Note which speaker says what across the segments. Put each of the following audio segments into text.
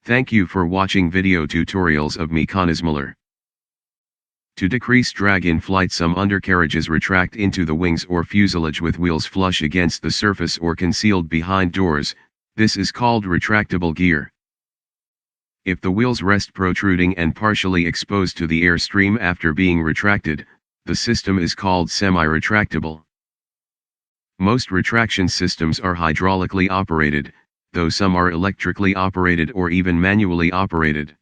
Speaker 1: Thank you for watching video tutorials of mekanizmalar. To decrease drag in flight, some undercarriages retract into the wings or fuselage with wheels flush against the surface or concealed behind doors. This is called retractable gear. If the wheels rest protruding and partially exposed to the airstream after being retracted, the system is called semi-retractable. Most retraction systems are hydraulically operated, though some are electrically operated or even manually operated.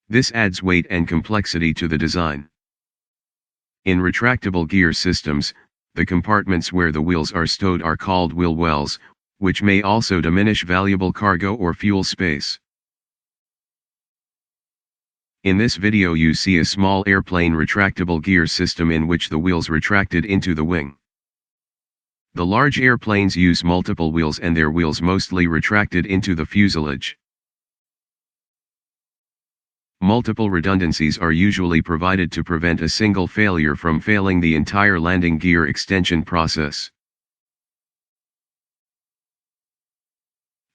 Speaker 1: This adds weight and complexity to the design. In retractable gear systems, the compartments where the wheels are stowed are called wheel wells, which may also diminish valuable cargo or fuel space. In this video you see a small airplane retractable gear system in which the wheels retracted into the wing. The large airplanes use multiple wheels and their wheels mostly retracted into the fuselage. Multiple redundancies are usually provided to prevent a single failure from failing the entire landing gear extension process.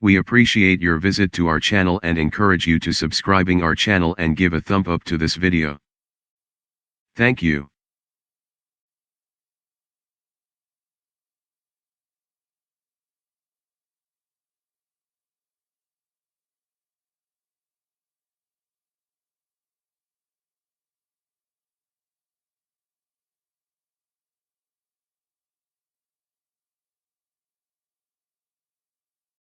Speaker 1: We appreciate your visit to our channel and encourage you to subscribing our channel and give a thumb up to this video. Thank you.